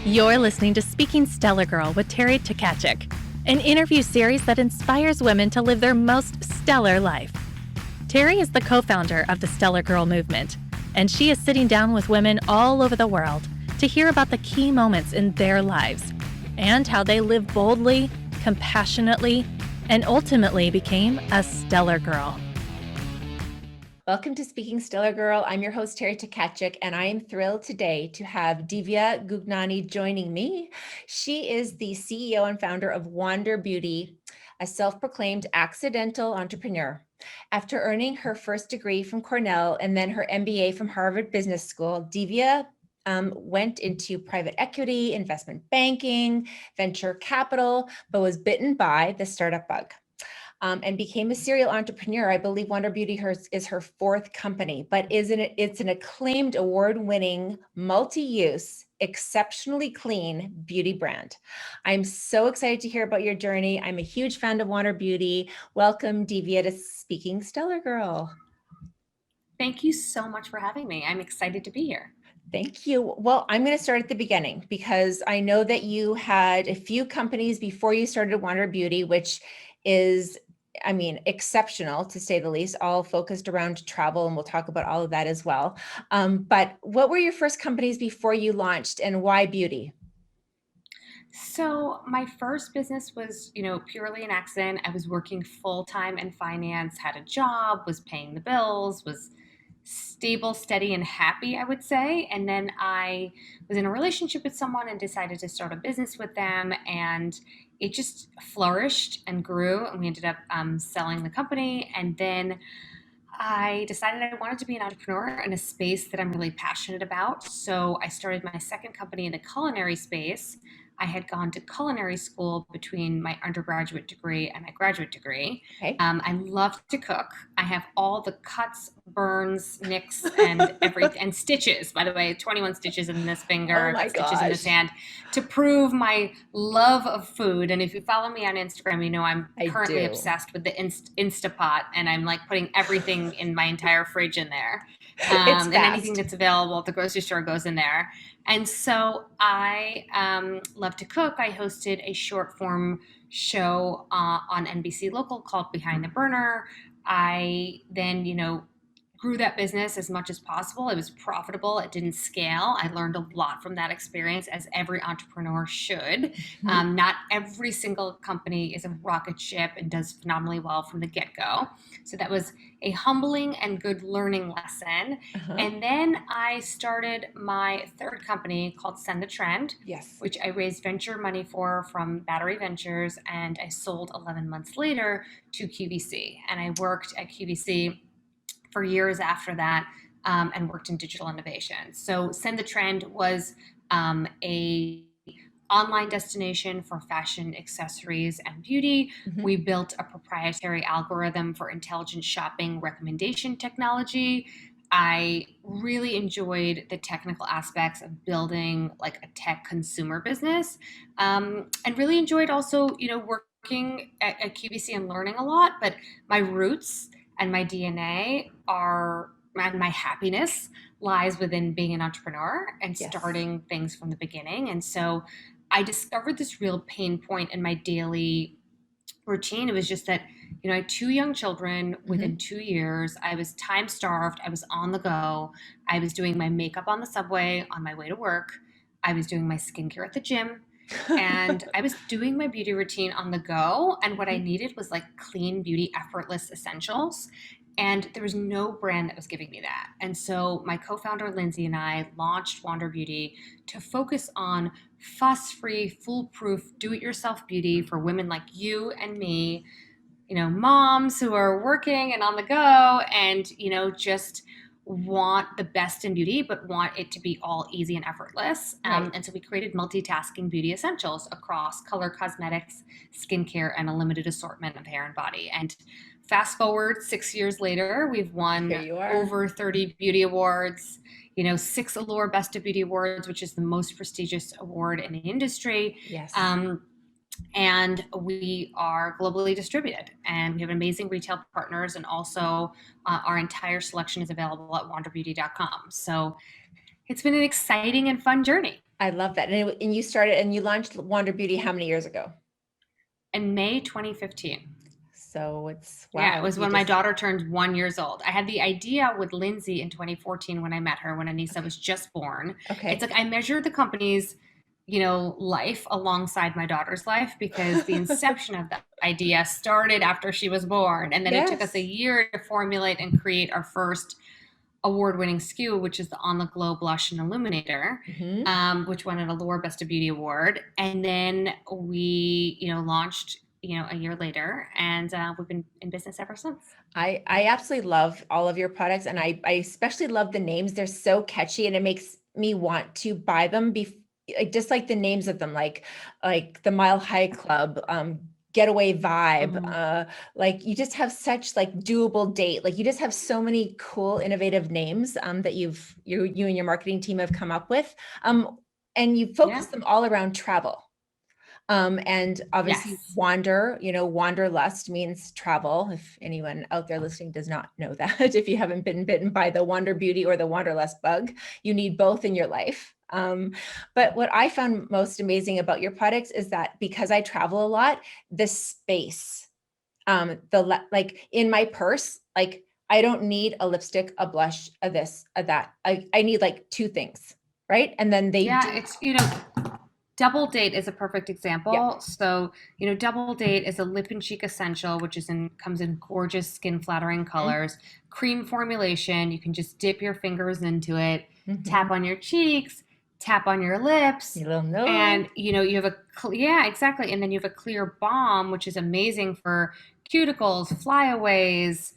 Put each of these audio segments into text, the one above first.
You're listening to Speaking Stellar Girl with Teri an interview series that inspires women to live their most stellar life. Teri is the co-founder of the Stellar Girl movement, and she is sitting down with women all over the world to hear about the key moments in their lives and how they live boldly, compassionately, and ultimately became a stellar girl. Welcome to Speaking Stellar Girl. I'm your host, Teri, and I am thrilled today to have Divya Gugnani joining me. She is the CEO and founder of Wander Beauty, a self-proclaimed accidental entrepreneur. After earning her first degree from Cornell and then her MBA from Harvard Business School, Divya went into private equity, investment banking, venture capital, but was bitten by the startup bug. And became a serial entrepreneur. I believe Wander Beauty is her fourth company, but it's an acclaimed award-winning, multi-use, exceptionally clean beauty brand. I'm so excited to hear about your journey. I'm a huge fan of Wander Beauty. Welcome, Divya, to Speaking Stellar Girl. Thank you so much for having me. I'm excited to be here. Thank you. Well, I'm going to start at the beginning because I know that you had a few companies before you started Wander Beauty, which is exceptional to say the least, all focused around travel. And we'll talk about all of that as well. But what were your first companies before you launched and why beauty? So my first business was, purely an accident. I was working full-time in finance, had a job, was paying the bills, was stable, steady, and happy, I would say. And then I was in a relationship with someone and decided to start a business with them. And it just flourished and grew. And we ended up selling the company. And then I decided I wanted to be an entrepreneur in a space that I'm really passionate about. So I started my second company in the culinary space. I had gone to culinary school between my undergraduate degree and my graduate degree. Okay. I love to cook. I have all the cuts, burns, nicks, and and stitches. By the way, 21 stitches in this finger, stitches in this hand, to prove my love of food. And if you follow me on Instagram, you know I'm currently obsessed with the Instapot, and I'm like putting everything in my entire fridge in there. And anything that's available at the grocery store goes in there. And so I love to cook. I hosted a short form show on NBC Local called Behind the Burner. I then, grew that business as much as possible. It was profitable. It didn't scale. I learned a lot from that experience, as every entrepreneur should. Mm-hmm. Not every single company is a rocket ship and does phenomenally well from the get-go. So that was a humbling and good learning lesson. Uh-huh. And then I started my third company called Send the Trend, Yes, which I raised venture money from Battery Ventures, and I sold 11 months later to QVC. And I worked at QVC for years after that, and worked in digital innovation. So Send the Trend was a online destination for fashion, accessories, and beauty. Mm-hmm. We built a proprietary algorithm for intelligent shopping recommendation technology. I really enjoyed the technical aspects of building like a tech consumer business, and really enjoyed also, working at QVC and learning a lot. But my roots and my DNA and my happiness lies within being an entrepreneur and starting things from the beginning. And so I discovered this real pain point in my daily routine. It was just that, I had 2 young children within 2 years. I was time starved. I was on the go. I was doing my makeup on the subway on my way to work. I was doing my skincare at the gym. And I was doing my beauty routine on the go. And what I needed was like clean beauty, effortless essentials. And there was no brand that was giving me that. And so my co-founder, Lindsay, and I launched Wander Beauty to focus on fuss-free, foolproof, do-it-yourself beauty for women like you and me, moms who are working and on the go and, just want the best in beauty, but want it to be all easy and effortless. Right. And so we created multitasking beauty essentials across color cosmetics, skincare, and a limited assortment of hair and body. And fast forward 6 years later, we've won over 30 beauty awards, 6 Allure Best of Beauty Awards, which is the most prestigious award in the industry. Yes. And we are globally distributed, and we have amazing retail partners, and also our entire selection is available at wanderbeauty.com. So it's been an exciting and fun journey. I love that. And you started and you launched Wander Beauty how many years ago? In May 2015. So it's Yeah, it wow. was when my daughter turned 1 years old. I had the idea with Lindsay in 2014 when I met her, when Anissa was just born. It's Okay. like I measured the company's, life alongside my daughter's life, because the inception of the idea started after she was born. And then it took us a Yes. year to formulate and create our first award-winning SKU, which is the On the Glow Blush and Illuminator, Hmm. which won an Allure Best of Beauty Award. And then we, launched, a year later, and we've been in business ever since. I absolutely love all of your products, and I especially love the names. They're so catchy, and it makes me want to buy them. Just like the names of them, like the Mile High Club, Getaway Vibe. Mhm. Like you just have such like doable date. Like you just have so many cool, innovative names that you and your marketing team have come up with. And you Yeah. focus them all around travel. And obviously Yes. wanderlust means travel. If anyone out there listening does not know that, if you haven't been bitten by the wander beauty or the wanderlust bug, you need both in your life. But what I found most amazing about your products is that because I travel a lot, the space, like in my purse, like I don't need a lipstick, a blush, a this, a that. I need like two things, right? And then they Yeah, do. it's, Double Date is a perfect Yep. example. So, Double Date is a lip and cheek essential, which comes in gorgeous skin flattering colors, cream formulation. You can just dip your fingers into it, Mm-hmm. tap on your cheeks, tap on your lips, Your little nose. and you have yeah, exactly. And then you have a clear balm, which is amazing for cuticles, flyaways,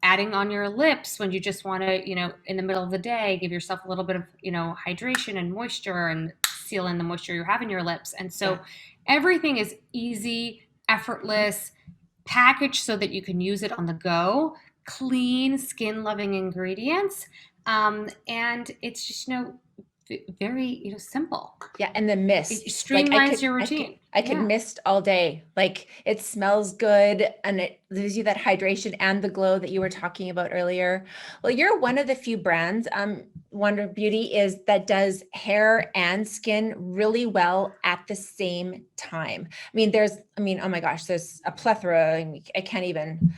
adding on your lips when you just want to, in the middle of the day, give yourself a little bit of, hydration and moisture, and seal in the moisture you have in your lips. And so Yeah. everything is easy, effortless, packaged so that you can use it on the go, clean, skin loving ingredients. And it's just, very, simple. Yeah, and the It mists, like streamlines your routine. I could Yeah. mist all day. Like it smells good and it gives you that hydration and the glow that you were talking about earlier. Well, you're one of the few brands, Wonder Beauty is that does hair and skin really well at the same time. Oh my gosh, there's a plethora. I can't even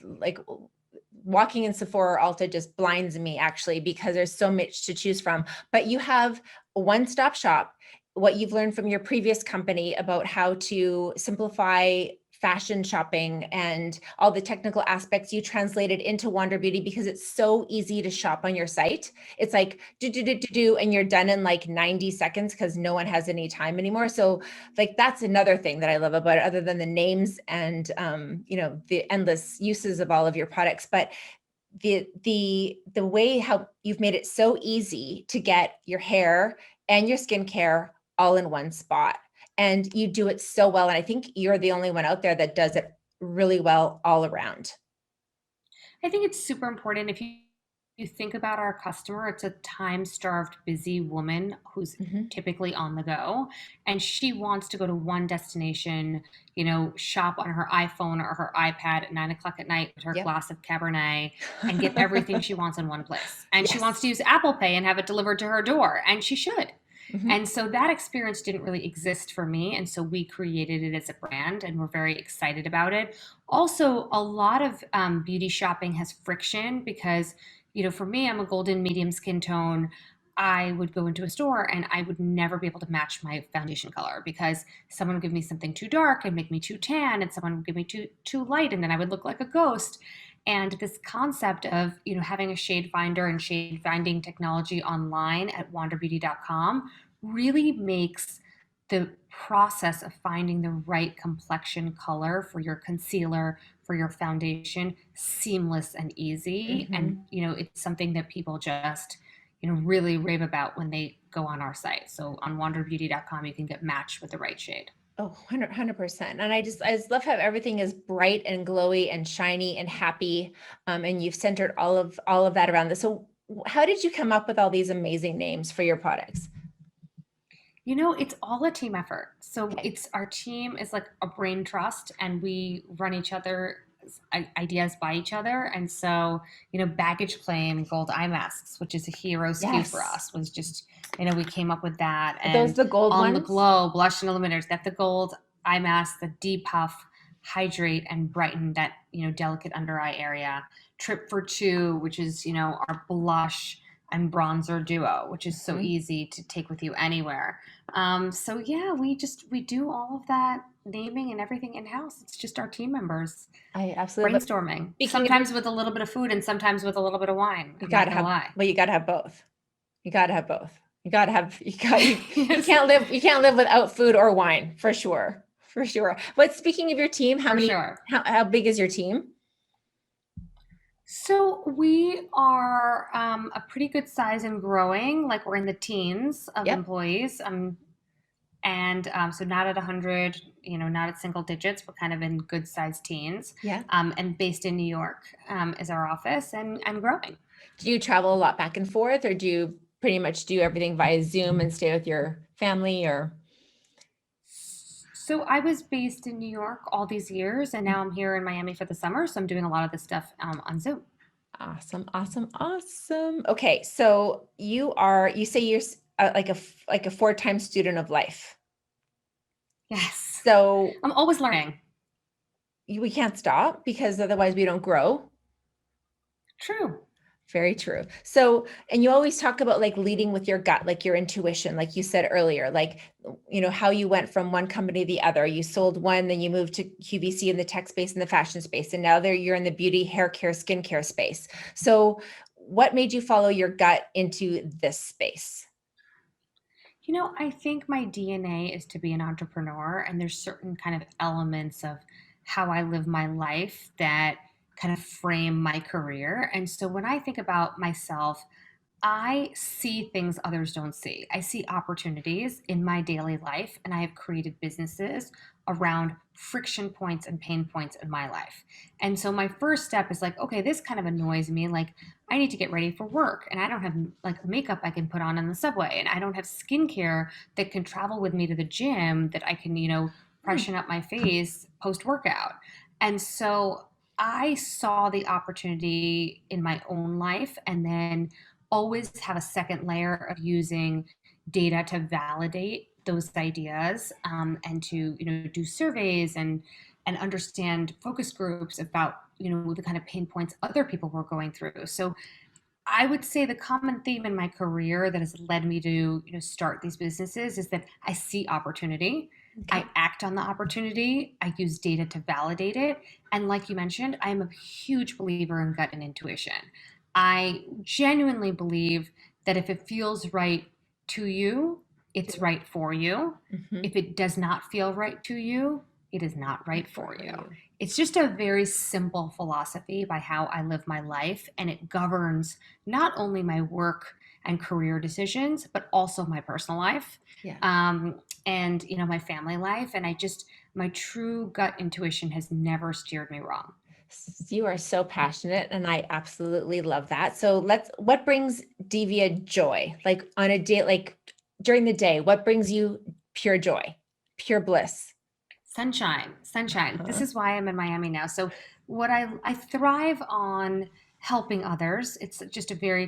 like walking in Sephora or Ulta just blinds me actually because there's so much to choose from. But you have a one-stop shop. What you've learned from your previous company about how to simplify fashion shopping and all the technical aspects you translated into Wander Beauty because it's so easy to shop on your site. It's like do, and you're done in like 90 seconds because no one has any time anymore. So like that's another thing that I love about it, other than the names and the endless uses of all of your products. But the way how you've made it so easy to get your hair and your skincare all in one spot, and you do it so well. And I think you're the only one out there that does it really well all around. I think it's super important. If you think about our customer, it's a time-starved, busy woman who's Mhm. typically on the go, and she wants to go to one destination, shop on her iPhone or her iPad at 9 o'clock at night with her Yep. glass of Cabernet, and get everything she wants in one place. And she wants Yes. to use Apple Pay and have it delivered to her door, and she should. Mhm. And so that experience didn't really exist for me. And so we created it as a brand, and we're very excited about it. Also, a lot of beauty shopping has friction because, for me, I'm a golden medium skin tone. I would go into a store and I would never be able to match my foundation color because someone would give me something too dark and make me too tan, and someone would give me too light, and then I would look like a ghost. And this concept of, having a shade finder and shade finding technology online at wanderbeauty.com really makes the process of finding the right complexion color for your concealer, for your foundation, seamless and easy. And, Mhm. it's something that people just, really rave about when they go on our site. So on wanderbeauty.com, you can get matched with the right shade. Oh, 100%. And I just love how everything is bright and glowy and shiny and happy. And you've centered all of that around this. So how did you come up with all these amazing names for your products? It's all a team effort. So Okay. it's our team is like a brain trust, and we run each other ideas by each other. And so, baggage claim, gold eye masks, which is a hero SKU for Yes. us, was just, we came up with that. Are those And the gold on the ones? glow, blush and illuminators, that the gold eye mask, the depuff, hydrate and brighten that, delicate under eye area. Trip for Two, which is, our blush and bronzer duo, which is so easy to take with you anywhere. So yeah, we do all of that naming and everything in-house. It's just our team members I absolutely brainstorming, speaking of sometimes with a little bit of food and sometimes with a little bit of wine. you I'm gotta not have, gonna lie. well, you gotta have both. You gotta have both. You Yes. can't live without food or wine, for sure. For sure. But speaking of your team, For sure. how big is your team? So we are a pretty good size and growing. Like, we're in the teens of Yep. employees. And so not at 100, not at single digits, but kind of in good sized teens. Yeah. And based in New York is our office, and growing. Do you travel a lot back and forth, or do you pretty much do everything via Zoom and stay with your family, or? So I was based in New York all these years, and now I'm here in Miami for the summer. So I'm doing a lot of this stuff on Zoom. Awesome, awesome, awesome. Okay, so you say you're like a 4-time student of life. Yes. So I'm always learning. we can't stop, because otherwise we don't grow. True. Very true. So, and you always talk about like leading with your gut, like your intuition, like you said earlier, like, how you went from one company to the other. You sold one, then you moved to QVC in the tech space and the fashion space. And now you're in the beauty, hair care, skincare space. So what made you follow your gut into this space? I think my DNA is to be an entrepreneur, and there's certain kind of elements of how I live my life that kind of frame my career. And so when I think about myself, I see things others don't see. I see opportunities in my daily life, and I have created businesses around friction points and pain points in my life. And so my first step is like, okay, this kind of annoys me. Like, I need to get ready for work, and I don't have like makeup I can put on the subway, and I don't have skincare that can travel with me to the gym that I can, freshen up my face post workout. And so I saw the opportunity in my own life, and then always have a second layer of using data to validate those ideas, and to do surveys and understand focus groups about the kind of pain points other people were going through. So I would say the common theme in my career that has led me to start these businesses is that I see opportunity. Okay. I act on the opportunity. I use data to validate it. And like you mentioned, I am a huge believer in gut and intuition. I genuinely believe that if it feels right to you, it's right for you. Mhm. If it does not feel right to you, it is not right for For you. you. It's just a very simple philosophy by how I live my life, and it governs not only my work and career decisions, but also my personal life, Yeah. and my family life. And my true gut intuition has never steered me wrong. You are so passionate, and I absolutely love that. So what brings Divya joy? Like on a day, like during the day, what brings you pure joy, pure bliss? Sunshine, sunshine. This Uh-huh. is why I'm in Miami now. So what I thrive on helping others. It's just a very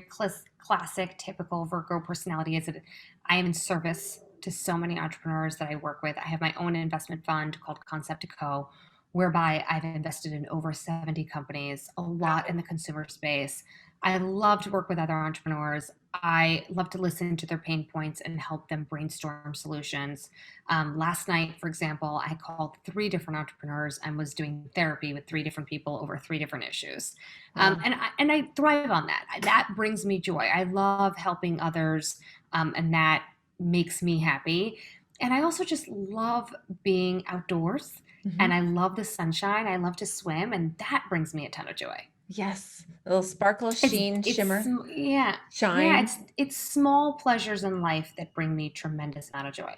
classic, typical Virgo personality. Is that I am in service to so many entrepreneurs that I work with. I have my own investment fund called Concept to Co, whereby I've invested in over 70 companies, a lot in the consumer space. I love to work with other entrepreneurs. I love to listen to their pain points and help them brainstorm solutions. Last night, for example, I called 3 different entrepreneurs and was doing therapy with 3 different people over 3 different issues. Wow. And I thrive on that. That brings me joy. I love helping others, and that makes me happy. And I also just love being outdoors, Mhm. and I love the sunshine. I love to swim, and that brings me a ton of joy. Yes. A little sparkle, sheen, shimmer, Yeah, shine. yeah. It's small pleasures in life that bring me tremendous amount of joy.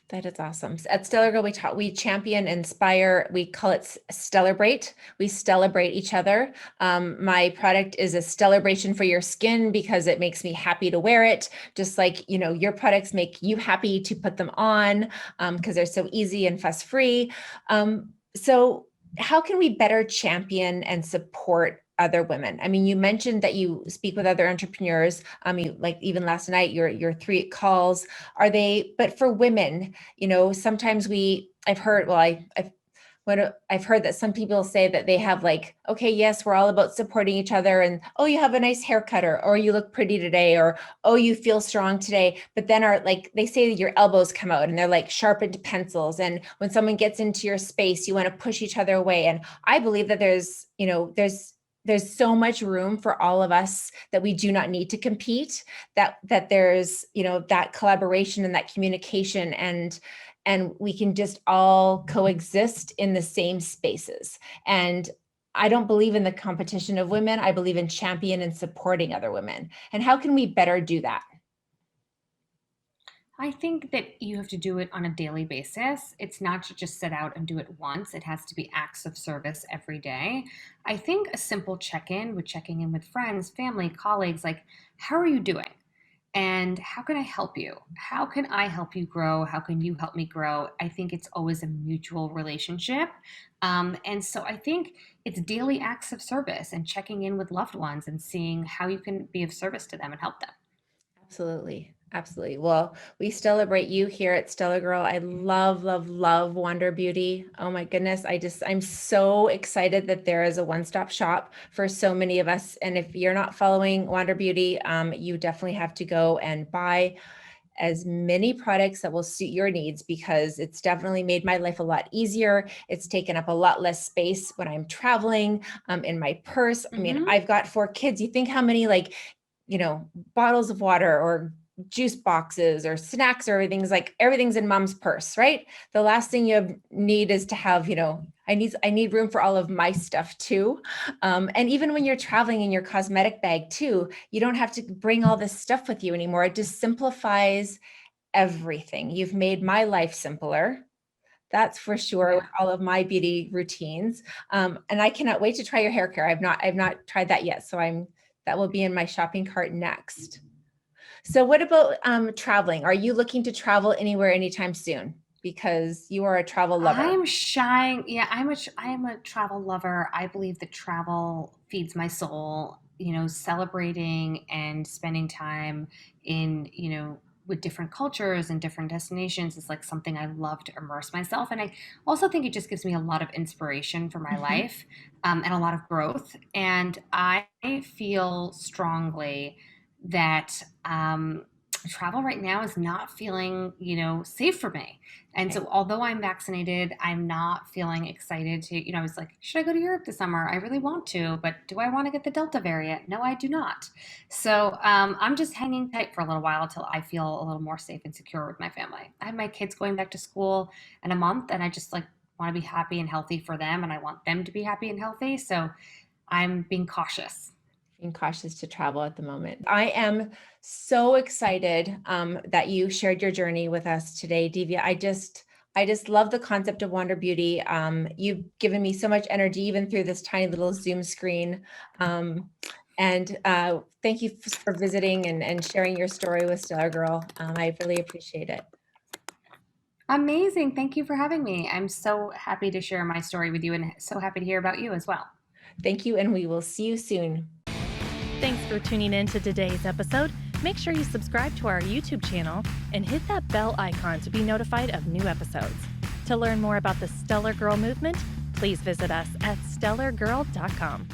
That is awesome. At Stellar Girl, we champion, inspire. We call it Stellarbrate. We celebrate each other. My product is a celebration for your skin because it makes me happy to wear it. Just like, your products make you happy to put them on, because they're so easy and fuss free. So how can we better champion and support other women? I mean, you mentioned that you speak with other entrepreneurs. You, like, even last night, your 3 calls, are they, but for women, sometimes I've heard, well, I've heard that some people say that they have, like, okay, yes, we're all about supporting each other, and oh, you have a nice haircut, or you look pretty today, or oh, you feel strong today. But then they say that your elbows come out and they're like sharpened pencils. And when someone gets into your space, you want to push each other away. And I believe that there's so much room for all of us, that we do not need to compete, that there's, that collaboration and that communication, and we can just all coexist in the same spaces. And I don't believe in the competition of women. I believe in championing and supporting other women. And how can we better do that? I think that you have to do it on a daily basis. It's not to just set out and do it once. It has to be acts of service every day. I think a simple check-in, with checking in with friends, family, colleagues, like, how are you doing? And how can I help you? How can I help you grow? How can you help me grow? I think it's always a mutual relationship. And so I think it's daily acts of service and checking in with loved ones and seeing how you can be of service to them and help them. Absolutely. Absolutely. Well, we celebrate you here at Stellar Girl. I love, love, love Wander Beauty. Oh my goodness. I'm so excited that there is a one-stop shop for so many of us. And if you're not following Wander Beauty, you definitely have to go and buy as many products that will suit your needs, because it's definitely made my life a lot easier. It's taken up a lot less space when I'm traveling, in my purse. I mean, Mm-hmm. I've got 4 kids. You think how many, like, bottles of water or juice boxes or snacks or everything's in mom's purse, right? The last thing need is to have, I need room for all of my stuff too. And even when you're traveling in your cosmetic bag too, you don't have to bring all this stuff with you anymore. It just simplifies everything. You've made my life simpler. That's for sure, Yeah. with all of my beauty routines. And I cannot wait to try your hair care. I've not tried that yet. So that will be in my shopping cart next. So what about traveling? Are you looking to travel anywhere anytime soon? Because you are a travel lover. I'm shying. Yeah, I am a travel lover. I believe that travel feeds my soul. Celebrating and spending time in, with different cultures and different destinations is like something I love to immerse myself. And I also think it just gives me a lot of inspiration for my Mhm. life, and a lot of growth. And I feel strongly that travel right now is not feeling, safe for me. And Okay. so, although I'm vaccinated, I'm not feeling excited to, I was like, should I go to Europe this summer? I really want to, but do I want to get the Delta variant? No, I do not. So, I'm just hanging tight for a little while till I feel a little more safe and secure with my family. I have my kids going back to school in a month, and I just like want to be happy and healthy for them, and I want them to be happy and healthy. So, I'm being cautious. Being cautious to travel at the moment. I am so excited that you shared your journey with us today, Divya. I just love the concept of Wander Beauty. You've given me so much energy, even through this tiny little Zoom screen. And thank you for visiting and sharing your story with Stellar Girl. I really appreciate it. Amazing. Thank you for having me. I'm so happy to share my story with you and so happy to hear about you as well. Thank you, and we will see you soon. Thanks for tuning in to today's episode. Make sure you subscribe to our YouTube channel and hit that bell icon to be notified of new episodes. To learn more about the Stellar Girl movement, please visit us at stellargirl.com.